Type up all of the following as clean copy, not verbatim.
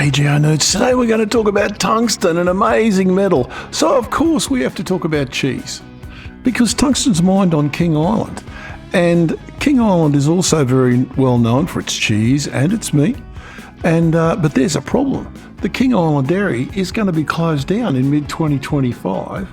Hey Nerds, today we're going to talk about tungsten, an amazing metal. So of course we have to talk about cheese, because tungsten's mined on King Island, and King Island is also very well known for its cheese and its meat. But there's a problem. The King Island dairy is going to be closed down in mid-2025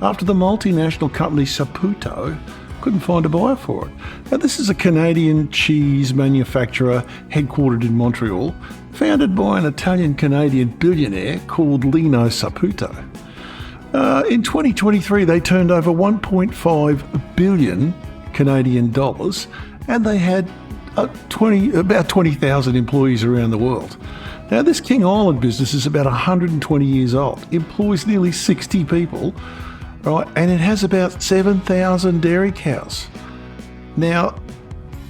after the multinational company Saputo couldn't find a buyer for it. Now, this is a Canadian cheese manufacturer headquartered in Montreal, founded by an Italian-Canadian billionaire called Lino Saputo. In 2023, they turned over 1.5 billion Canadian dollars, and they had about 20,000 employees around the world. Now, this King Island business is about 120 years old, employs nearly 60 people, right, and it has about 7,000 dairy cows. Now,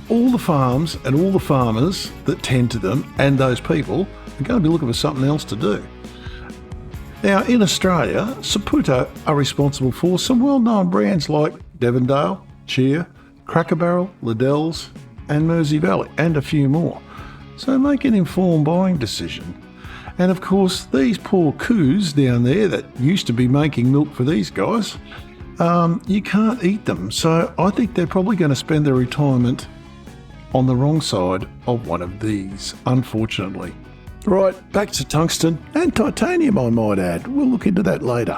all the farms and all the farmers that tend to them and those people are going to be looking for something else to do. Now, in Australia, Saputo are responsible for some well-known brands like Devondale, Cheer, Cracker Barrel, Liddell's, and Mersey Valley, and a few more. So make an informed buying decision. And of course, these poor coos down there that used to be making milk for these guys, you can't eat them. So I think they're probably going to spend their retirement on the wrong side of one of these, unfortunately. Right, back to tungsten and titanium, I might add. We'll look into that later.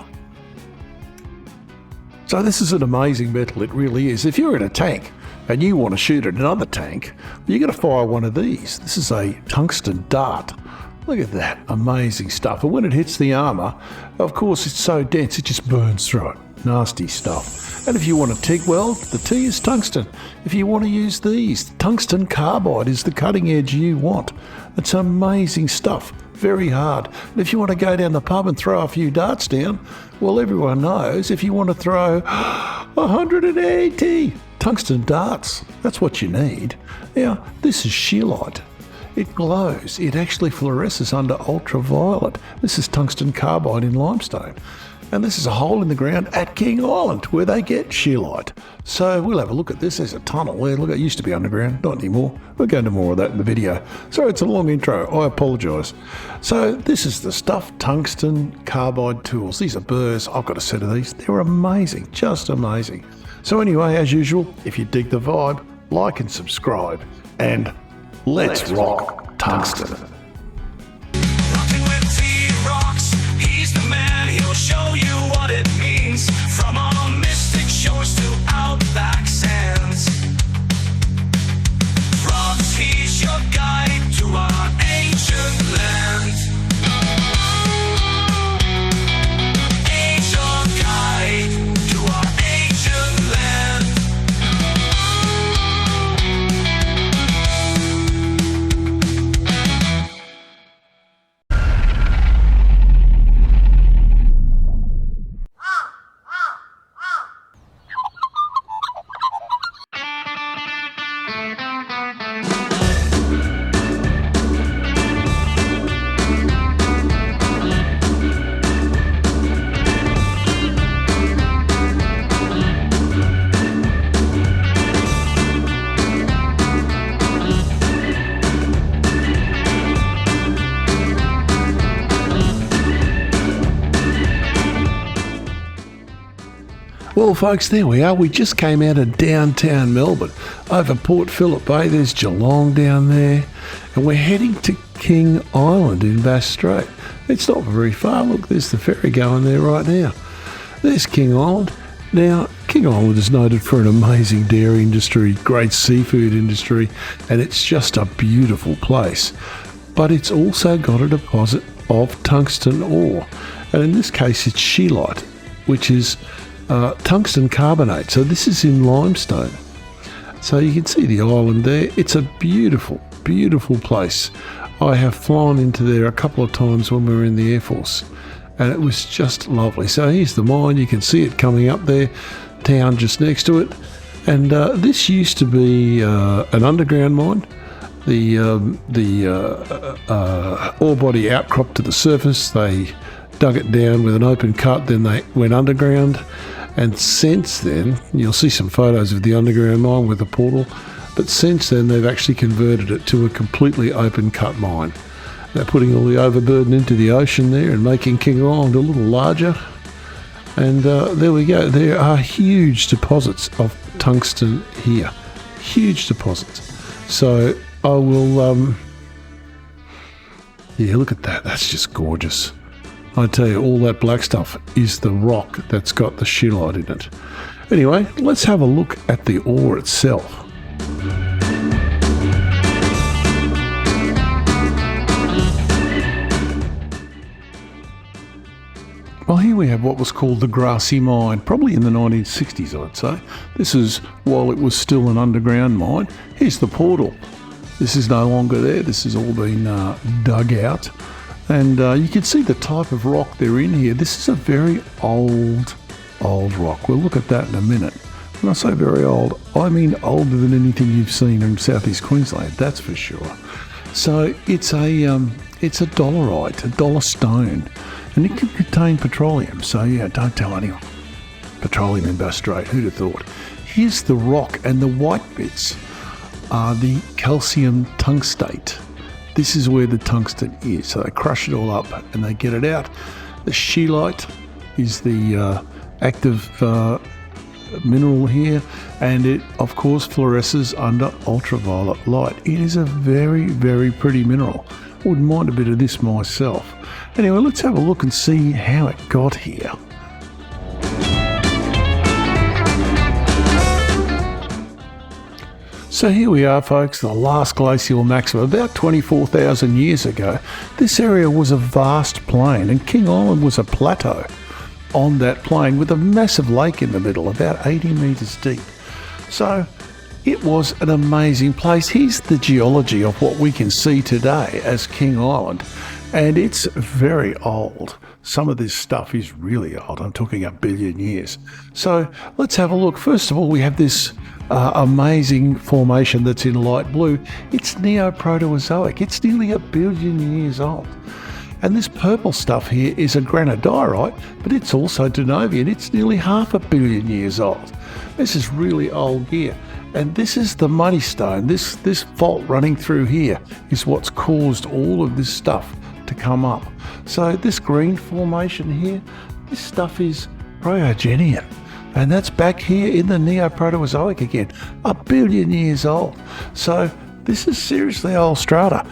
So this is an amazing metal, it really is. If you're in a tank and you want to shoot at another tank, you're going to fire one of these. This is a tungsten dart. Look at that, amazing stuff. And when it hits the armour, of course it's so dense it just burns through it. Nasty stuff. And if you want a TIG weld, the T is tungsten. If you want to use these, tungsten carbide is the cutting edge you want. It's amazing stuff, very hard. And if you want to go down the pub and throw a few darts down, well, everyone knows if you want to throw 180 tungsten darts, that's what you need. Now, this is scheelite. It glows. It actually fluoresces under ultraviolet. This is tungsten carbide in limestone. And this is a hole in the ground at King Island where they get scheelite. So we'll have a look at this. There's a tunnel there. Look, it used to be underground, not anymore. We'll go into more of that in the video. Sorry, it's a long intro. I apologise. So this is the stuff tungsten carbide tools. These are burrs. I've got a set of these. They're amazing, just amazing. So anyway, as usual, if you dig the vibe, like and subscribe. And let's rock tungsten. Rocking with T-Rocks, he's the man, he'll show you what it means. From our mystic shores to outback sands. Rocks, he's your guide to our ancient land. He's your guide to our ancient land. Well, folks, there we are. We just came out of downtown Melbourne, over Port Phillip Bay. There's Geelong down there, and we're heading to King Island in Bass Strait. It's not very far. Look, there's the ferry going there right now. There's King Island. Now, King Island is noted for an amazing dairy industry, great seafood industry, and it's just a beautiful place. But it's also got a deposit of tungsten ore, and in this case, it's scheelite, which is tungsten carbonate. So this is in limestone. So you can see the island there. It's a beautiful, beautiful place. I have flown into there a couple of times when we were in the Air Force, and it was just lovely. So here's the mine. You can see it coming up there, town just next to it. And this used to be an underground mine. The ore body outcropped to the surface. They dug it down with an open cut, then they went underground. And since then, you'll see some photos of the underground mine with the portal, but since then they've actually converted it to a completely open cut mine. They're putting all the overburden into the ocean there and making King Island a little larger. And there we go. There are huge deposits of tungsten here. Huge deposits. So I will... yeah, look at that. That's just gorgeous. I tell you, all that black stuff is the rock that's got the scheelite in it. Anyway, let's have a look at the ore itself. Well, here we have what was called the Grassy Mine, probably in the 1960s, I'd say. This is while it was still an underground mine. Here's the portal. This is no longer there. This has all been dug out. And you can see the type of rock they're in here. This is a very old rock. We'll look at that in a minute. When I say very old, I mean older than anything you've seen in southeast Queensland, that's for sure. So it's a dolerite, a dollar stone. And it can contain petroleum, so yeah, don't tell anyone. Petroleum industriate, who'd have thought? Here's the rock, and the white bits are the calcium tungstate. This is where the tungsten is. So they crush it all up and they get it out. The scheelite is the active mineral here, and it of course fluoresces under ultraviolet light. It is a very, very pretty mineral. I wouldn't mind a bit of this myself. Anyway, let's have a look and see how it got here. So here we are, folks, the last glacial maximum, about 24,000 years ago. This area was a vast plain, and King Island was a plateau on that plain with a massive lake in the middle, about 80 metres deep. So it was an amazing place. Here's the geology of what we can see today as King Island, and it's very old. Some of this stuff is really old. I'm talking a billion years. So let's have a look. First of all, we have this amazing formation that's in light blue. It's Neoproterozoic. It's nearly a billion years old. And this purple stuff here is a granodiorite, but it's also Denovian. It's nearly 500 million years old. This is really old gear. And this is the muddy stone. This fault running through here is what's caused all of this stuff to come up. So this green formation here, this stuff is Pryogenian. And that's back here in the Neoproterozoic again, a billion years old. So this is seriously old strata.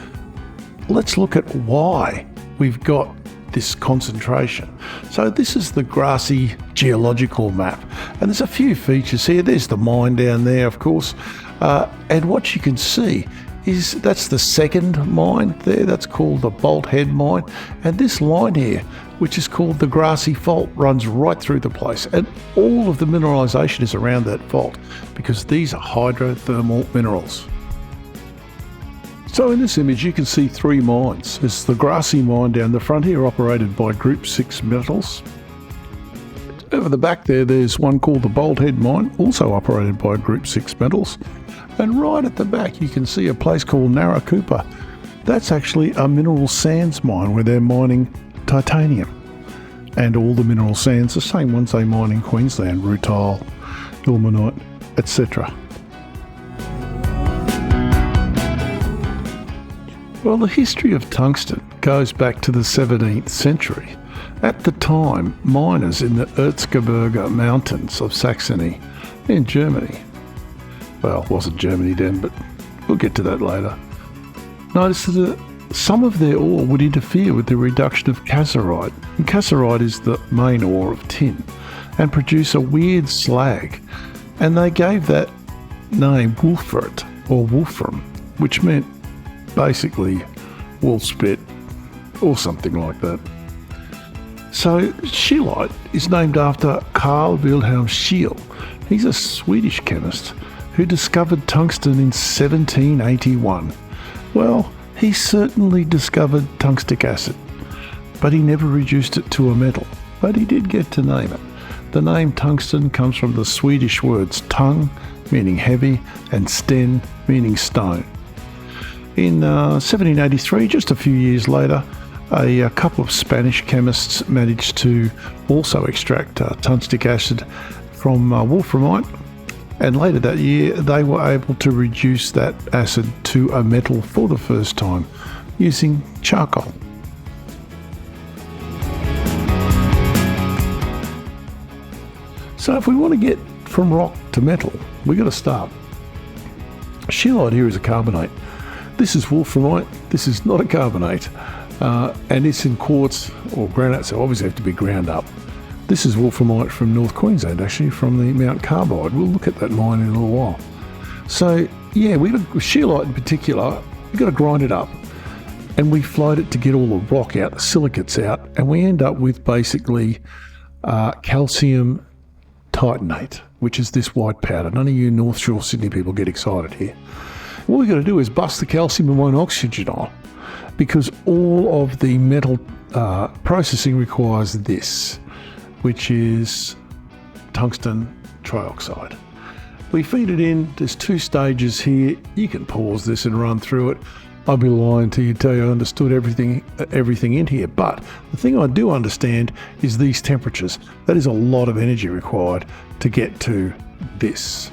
Let's look at why we've got this concentration. So this is the grassy geological map, and there's a few features here. There's the mine down there, of course, and what you can see is that's the second mine there. That's called the Bolt Head Mine, and this line here, which is called the Grassy Fault, runs right through the place, and all of the mineralisation is around that fault because these are hydrothermal minerals. So in this image you can see three mines. There's the Grassy Mine down the front here, operated by Group 6 Metals. Over the back there's one called the Bolt Head Mine, also operated by Group 6 Metals. And right at the back you can see a place called Narracoopa. That's actually a mineral sands mine where they're mining titanium. And all the mineral sands, the same ones they mine in Queensland, rutile, ilmenite, etc. Well, the history of tungsten goes back to the 17th century. At the time, miners in the Erzgebirge Mountains of Saxony in Germany, well, it wasn't Germany then, but we'll get to that later, noticed that some of their ore would interfere with the reduction of cassiterite. And cassiterite is the main ore of tin, and produce a weird slag. And they gave that name wolfert, or wolfram, which meant basically wool spit or something like that. So scheelite is named after Carl Wilhelm Scheele. He's a Swedish chemist who discovered tungsten in 1781. Well, he certainly discovered tungstic acid, but he never reduced it to a metal, but he did get to name it. The name tungsten comes from the Swedish words tung, meaning heavy, and sten, meaning stone. In 1783, just a few years later, a couple of Spanish chemists managed to also extract tungstic acid from wolframite, and later that year they were able to reduce that acid to a metal for the first time using charcoal. So if we want to get from rock to metal, we've got to start. Scheelite here is a carbonate. This is wolframite. This is not a carbonate. And it's in quartz or granite, so obviously have to be ground up. This is wolframite from North Queensland, actually, from the Mount Carbide. We'll look at that mine in a little while. So, yeah, with scheelite in particular, we've got to grind it up. And we float it to get all the rock out, the silicates out, and we end up with basically calcium titanate, which is this white powder. None of you North Shore Sydney people get excited here. What we've got to do is bust the calcium and one oxygen on, because all of the metal processing requires this, which is tungsten trioxide. We feed it in. There's 2 stages here. You can pause this and run through it. I'd be lying to you, tell you I understood everything in here. But the thing I do understand is these temperatures. That is a lot of energy required to get to this,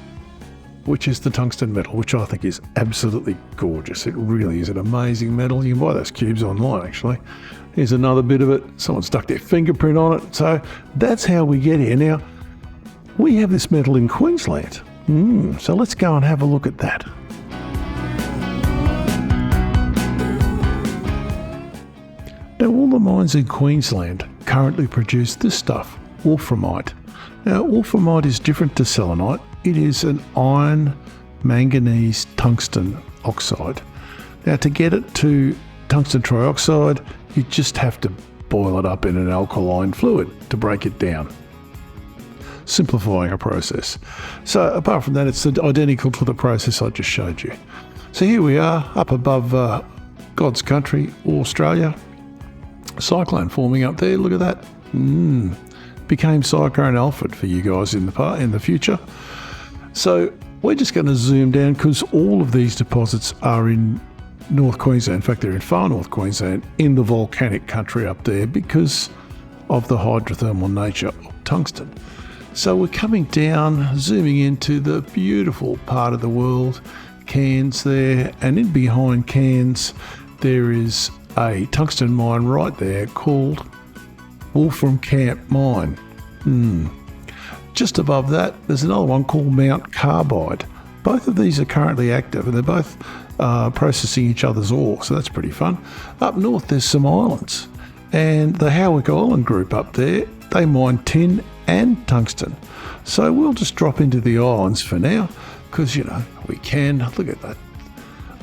which is the tungsten metal, which I think is absolutely gorgeous. It really is an amazing metal. You can buy those cubes online, actually. Here's another bit of it. Someone stuck their fingerprint on it. So that's how we get here. Now, we have this metal in Queensland. So let's go and have a look at that. Now, all the mines in Queensland currently produce this stuff, wolframite. Now, wolframite is different to selenite. It is an iron manganese tungsten oxide. Now, to get it to tungsten trioxide, you just have to boil it up in an alkaline fluid to break it down, simplifying a process. So apart from that, it's identical to the process I just showed you. So here we are up above God's country, Australia. Cyclone forming up there, look at that. Became Cyclone Alfred for you guys in the future. So we're just going to zoom down because all of these deposits are in North Queensland. In fact, they're in far North Queensland, in the volcanic country up there because of the hydrothermal nature of tungsten. So we're coming down, zooming into the beautiful part of the world, Cairns there, and in behind Cairns there is a tungsten mine right there called Wolfram Camp Mine. Just above that, there's another one called Mount Carbide. Both of these are currently active, and they're both processing each other's ore, so that's pretty fun. Up north, there's some islands, and the Howick Island group up there, they mine tin and tungsten. So we'll just drop into the islands for now, because, you know, we can. Look at that.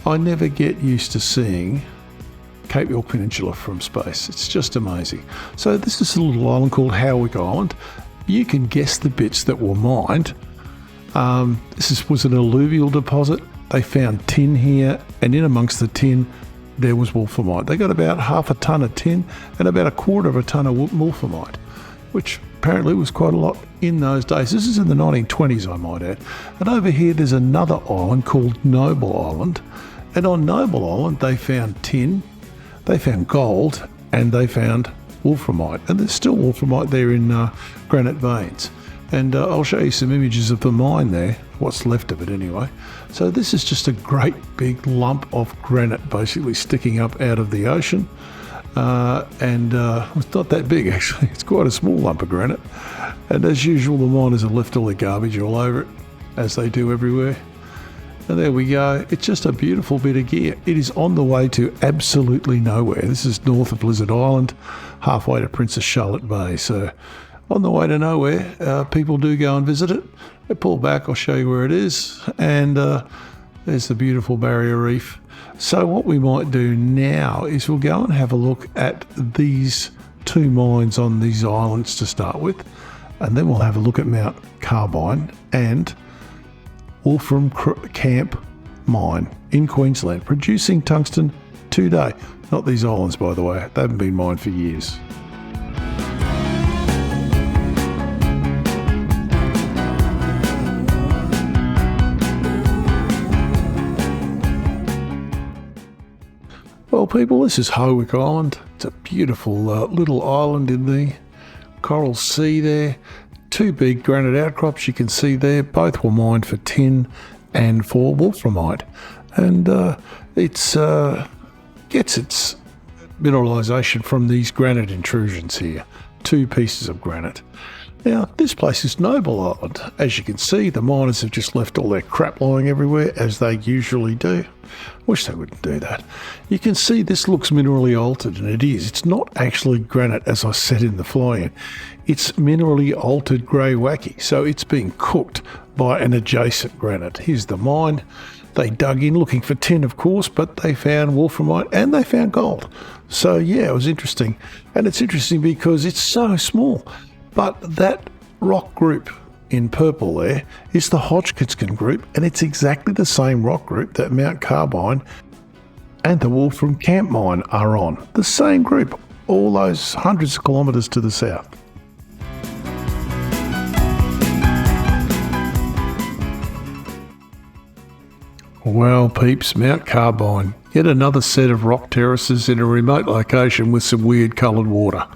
I never get used to seeing Cape York Peninsula from space. It's just amazing. So this is a little island called Howick Island. You can guess the bits that were mined. Was an alluvial deposit. They found tin here, and in amongst the tin there was wolframite. They got about half a tonne of tin and about a quarter of a tonne of wolframite, which apparently was quite a lot in those days. This is in the 1920s, I might add. And over here there's another island called Noble Island, and on Noble Island they found tin, they found gold, and they found wolframite. And there's still wolframite there in granite veins. And I'll show you some images of the mine there, what's left of it anyway. So this is just a great big lump of granite basically sticking up out of the ocean. It's not that big actually, it's quite a small lump of granite. And as usual, the miners have left all their garbage all over it, as they do everywhere. And there we go. It's just a beautiful bit of gear. It is on the way to absolutely nowhere. This is north of Lizard Island, halfway to Princess Charlotte Bay. So on the way to nowhere, people do go and visit it. I pull back, I'll show you where it is. And there's the beautiful barrier reef. So what we might do now is we'll go and have a look at these 2 mines on these islands to start with. And then we'll have a look at Mount Carbide and Wolfram Camp Mine in Queensland, producing tungsten today. Not these islands, by the way. They haven't been mined for years. Well, people, this is Howick Island. It's a beautiful little island in the Coral Sea there. 2 big granite outcrops you can see there. Both were mined for tin and for wolframite. And it's gets its mineralisation from these granite intrusions here, 2 pieces of granite. Now, this place is Noble Island. As you can see, the miners have just left all their crap lying everywhere, as they usually do. Wish they wouldn't do that. You can see this looks minerally altered, and it is. It's not actually granite, as I said in the fly-in. It's minerally altered grey wacky, so it's being cooked by an adjacent granite. Here's the mine. They dug in looking for tin, of course, but they found wolframite and they found gold. So, yeah, it was interesting. And it's interesting because it's so small. But that rock group in purple there is the Hodgkinson group, and it's exactly the same rock group that Mount Carbide and the Wolfram Camp mine are on. The same group, all those hundreds of kilometres to the south. Well, peeps, Mount Carbide, yet another set of rock terraces in a remote location with some weird coloured water.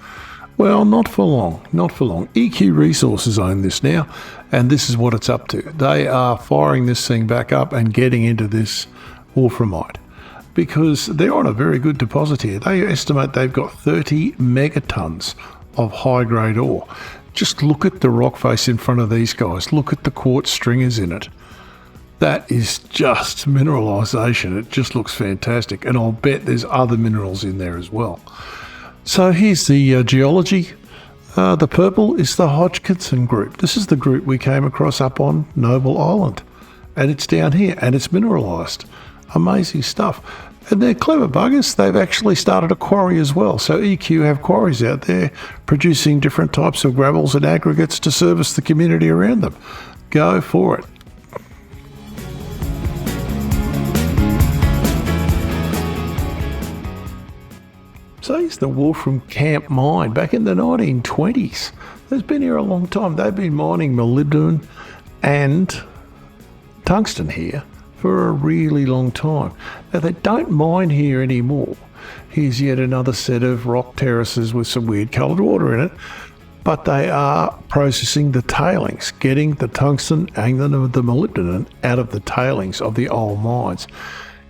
Well, not for long, not for long. EQ Resources own this now, and this is what it's up to. They are firing this thing back up and getting into this wolframite because they're on a very good deposit here. They estimate they've got 30 megatons of high-grade ore. Just look at the rock face in front of these guys. Look at the quartz stringers in it. That is just mineralisation. It just looks fantastic, and I'll bet there's other minerals in there as well. So here's the geology. The purple is the Hodgkinson group. This is the group we came across up on Noble Island. And it's down here, and it's mineralised. Amazing stuff. And they're clever buggers. They've actually started a quarry as well. So EQ have quarries out there producing different types of gravels and aggregates to service the community around them. Go for it. So here's the Wolfram Camp mine back in the 1920s. It's been here a long time. They've been mining molybdenum and tungsten here for a really long time. Now they don't mine here anymore. Here's yet another set of rock terraces with some weird coloured water in it. But they are processing the tailings, getting the tungsten and the molybdenum out of the tailings of the old mines.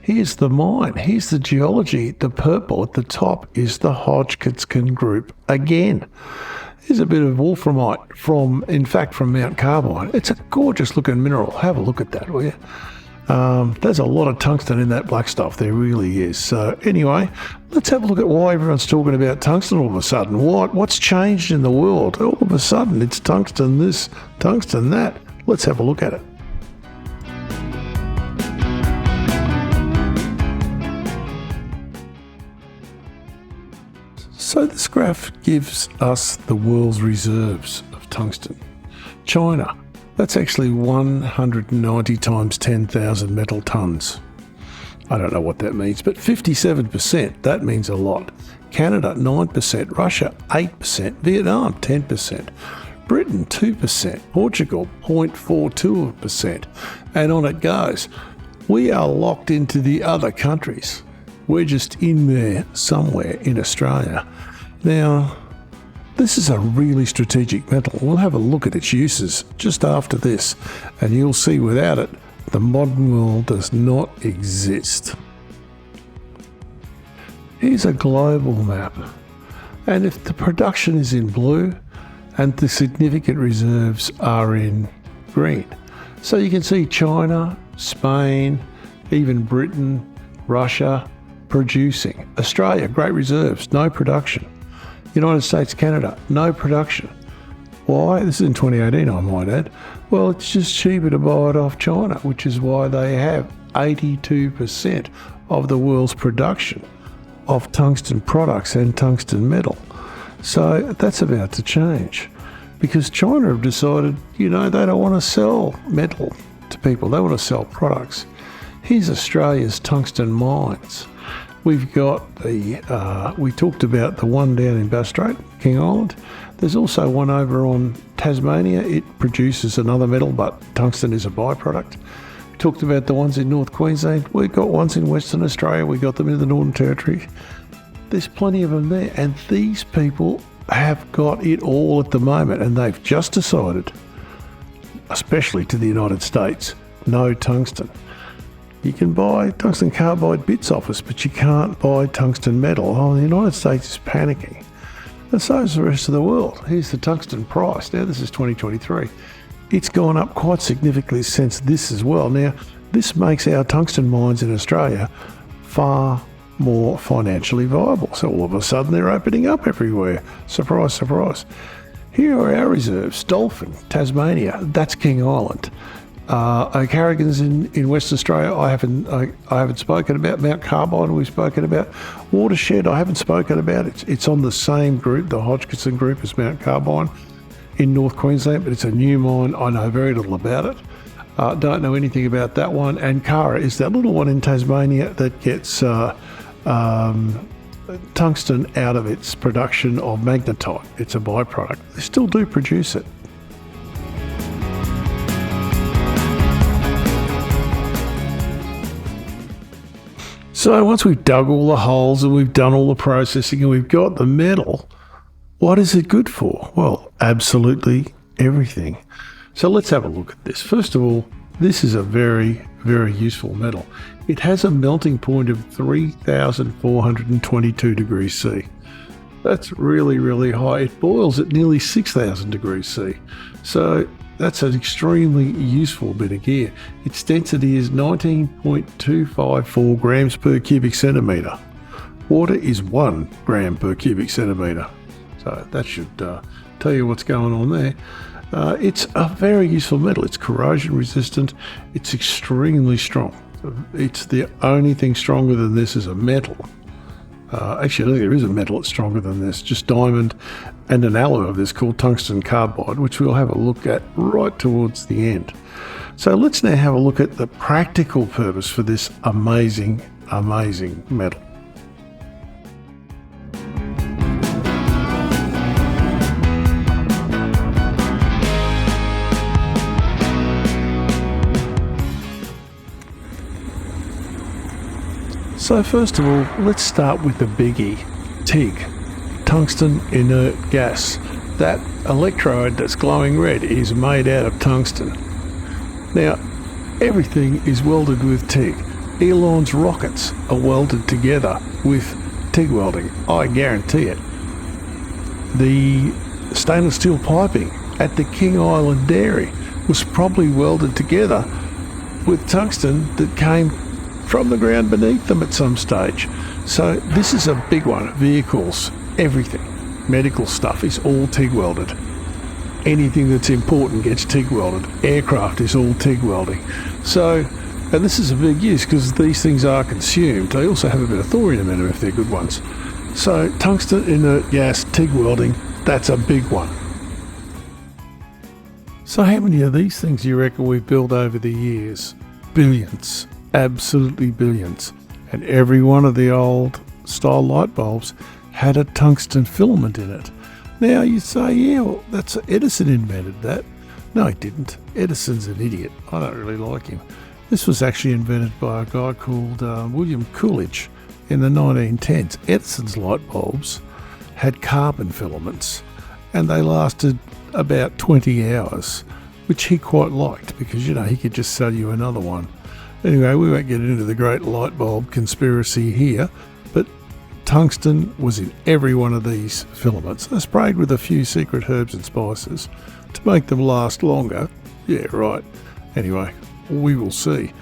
Here's the mine, here's the geology. The purple at the top is the Hodgkinson group again. Here's a bit of wolframite from Mount Carbide. It's a gorgeous looking mineral. Have a look at that, will you? There's a lot of tungsten in that black stuff, there really is. So anyway, let's have a look at why everyone's talking about tungsten all of a sudden. What's changed in the world? All of a sudden it's tungsten this, tungsten that. Let's have a look at it. So this graph gives us the world's reserves of tungsten. China, that's actually 190 times 10,000 metal tonnes. I don't know what that means, but 57%, that means a lot. Canada, 9%, Russia, 8%, Vietnam, 10%, Britain, 2%, Portugal, 0.42%, and on it goes. We are locked into the other countries. We're just in there somewhere in Australia. Now, this is a really strategic metal. We'll have a look at its uses just after this, and you'll see without it, the modern world does not exist. Here's a global map, and if the production is in blue and the significant reserves are in green. So you can see China, Spain, even Britain, Russia, producing. Australia, great reserves, no production. United States, Canada, no production. Why? This is in 2018, I might add. Well, it's just cheaper to buy it off China, which is why they have 82% of the world's production of tungsten products and tungsten metal. So that's about to change because China have decided, they don't want to sell metal to people. They want to sell products. Here's Australia's tungsten mines. We've got we talked about the one down in Bass Strait, King Island. There's also one over on Tasmania. It produces another metal, but tungsten is a byproduct. We talked about the ones in North Queensland. We've got ones in Western Australia. We got them in the Northern Territory. There's plenty of them there, and these people have got it all at the moment, and they've just decided, especially to the United States, no tungsten. You can buy tungsten carbide bits off us, but you can't buy tungsten metal. Oh, the United States is panicking. And so is the rest of the world. Here's the tungsten price. Now, this is 2023. It's gone up quite significantly since this as well. Now, this makes our tungsten mines in Australia far more financially viable. So all of a sudden they're opening up everywhere. Surprise, surprise. Here are our reserves. Dolphin, Tasmania, that's King Island. O'Carrigan's in Western Australia, I haven't spoken about. Mount Carbide we've spoken about. Watershed I haven't spoken about. It's on the same group, the Hodgkinson group, as Mount Carbide in North Queensland, but it's a new mine. I know very little about it. Don't know anything about that one. And Cara is that little one in Tasmania that gets tungsten out of its production of magnetite. It's a byproduct. They still do produce it. So once we've dug all the holes and we've done all the processing and we've got the metal, what is it good for? Well, absolutely everything. So let's have a look at this. First of all, this is a very, very useful metal. It has a melting point of 3,422 degrees C. That's really, really high. It boils at nearly 6,000 degrees C. So that's an extremely useful bit of gear. Its density is 19.254 grams per cubic centimetre. Water is 1 gram per cubic centimetre. So that should tell you what's going on there. It's a very useful metal. It's corrosion resistant. It's extremely strong. It's the only thing stronger than this is a metal. Actually, I don't think there is a metal that's stronger than this. Just diamond and an alloy of this called tungsten carbide, which we'll have a look at right towards the end. So let's now have a look at the practical purpose for this amazing, amazing metal. So first of all, let's start with the biggie, TIG, tungsten inert gas. That electrode that's glowing red is made out of tungsten. Now, everything is welded with TIG. Elon's rockets are welded together with TIG welding, I guarantee it. The stainless steel piping at the King Island dairy was probably welded together with tungsten that came from the ground beneath them at some stage. So this is a big one. Vehicles, everything, medical stuff is all TIG welded. Anything that's important gets TIG welded. Aircraft is all TIG welding. So, and this is a big use because these things are consumed. They also have a bit of thorium in them if they're good ones. So tungsten inert gas, TIG welding, that's a big one. So how many of these things do you reckon we've built over the years? Billions. Absolutely billions. And every one of the old style light bulbs had a tungsten filament in it. Now you say, yeah, well, that's Edison invented that. No, he didn't. Edison's an idiot. I don't really like him. This was actually invented by a guy called William Coolidge in the 1910s. Edison's light bulbs had carbon filaments and they lasted about 20 hours, which he quite liked because, you know, he could just sell you another one. Anyway, we won't get into the great light bulb conspiracy here, but tungsten was in every one of these filaments. They're sprayed with a few secret herbs and spices to make them last longer. Yeah, right. Anyway, we will see.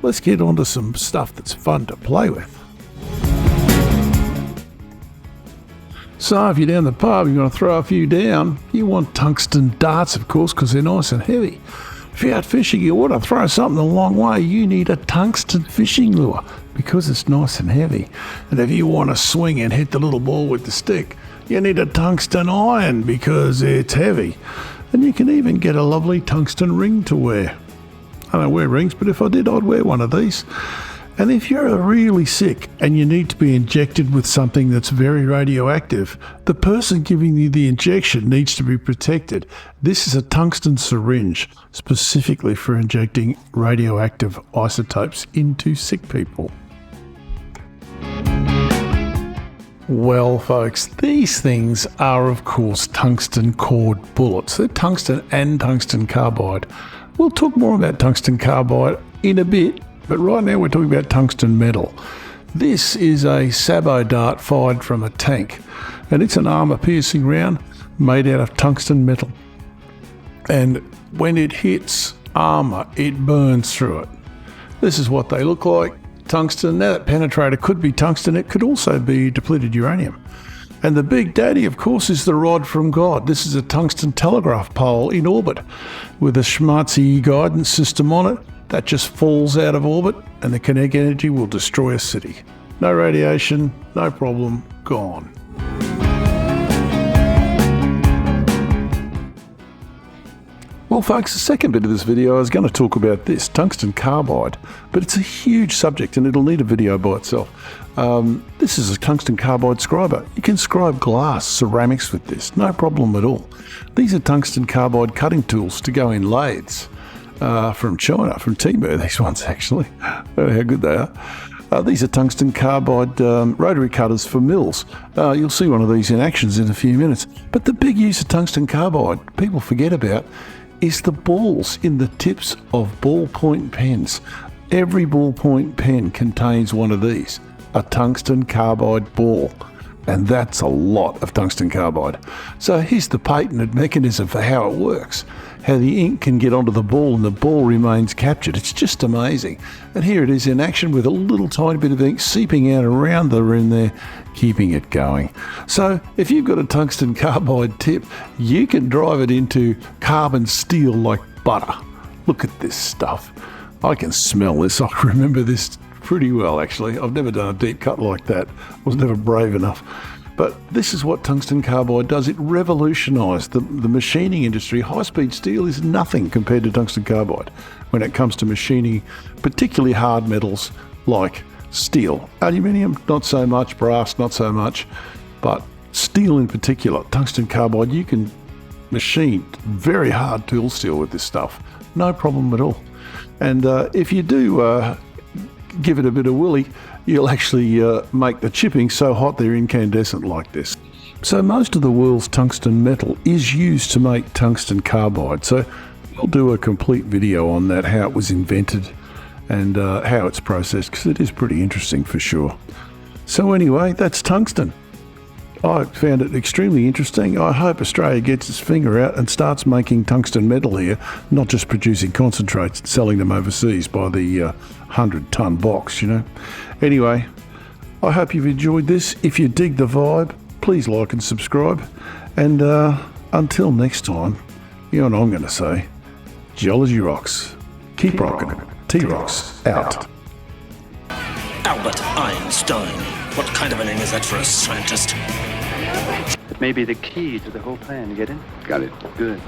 Let's get on to some stuff that's fun to play with. So if you're down the pub, you're going to throw a few down. You want tungsten darts, of course, because they're nice and heavy. If you're out fishing, you want to throw something a long way, you need a tungsten fishing lure because it's nice and heavy. And if you want to swing and hit the little ball with the stick, you need a tungsten iron because it's heavy. And you can even get a lovely tungsten ring to wear. I don't wear rings, but if I did, I'd wear one of these. And if you're really sick and you need to be injected with something that's very radioactive, the person giving you the injection needs to be protected. This is a tungsten syringe specifically for injecting radioactive isotopes into sick people. Well, folks, these things are, of course, tungsten cord bullets. They're tungsten and tungsten carbide. We'll talk more about tungsten carbide in a bit. But right now we're talking about tungsten metal. This is a sabot dart fired from a tank, and it's an armour-piercing round made out of tungsten metal. And when it hits armour, it burns through it. This is what they look like. Tungsten. Now that penetrator could be tungsten, it could also be depleted uranium. And the big daddy, of course, is the rod from God. This is a tungsten telegraph pole in orbit with a schmaltzy guidance system on it that just falls out of orbit, and the kinetic energy will destroy a city. No radiation, no problem, gone. Well folks, the second bit of this video I was going to talk about this, tungsten carbide, but it's a huge subject and it'll need a video by itself. This is a tungsten carbide scriber. You can scribe glass, ceramics with this, no problem at all. These are tungsten carbide cutting tools to go in lathes from China, from Temu, these ones actually. Oh, how good they are. These are tungsten carbide rotary cutters for mills. You'll see one of these in actions in a few minutes. But the big use of tungsten carbide people forget about is the balls in the tips of ballpoint pens. Every ballpoint pen contains one of these, a tungsten carbide ball, and that's a lot of tungsten carbide. So here's the patented mechanism for how it works, how the ink can get onto the ball and the ball remains captured. It's just amazing. And here it is in action with a little tiny bit of ink seeping out around the rim there, keeping it going. So if you've got a tungsten carbide tip, you can drive it into carbon steel like butter. Look at this stuff. I can smell this. I remember this pretty well actually. I've never done a deep cut like that. I was never brave enough. But this is what tungsten carbide does. It revolutionised the machining industry. High-speed steel is nothing compared to tungsten carbide when it comes to machining, particularly hard metals like steel. Aluminium, not so much. Brass, not so much. But steel in particular, tungsten carbide, you can machine very hard tool steel with this stuff. No problem at all. And if you do give it a bit of willy, you'll actually make the chipping so hot they're incandescent like this. So most of the world's tungsten metal is used to make tungsten carbide. So we'll do a complete video on that, how it was invented and how it's processed, because it is pretty interesting for sure. So anyway, that's tungsten. I found it extremely interesting. I hope Australia gets its finger out and starts making tungsten metal here, not just producing concentrates and selling them overseas by the 100-ton box, you know. Anyway, I hope you've enjoyed this. If you dig the vibe, please like and subscribe. And until next time, you know what I'm going to say. Geology rocks. Keep rocking. T-Rocks out. Albert Einstein. What kind of a name is that for a scientist? It may be the key to the whole plan. Get it? Got it. Good.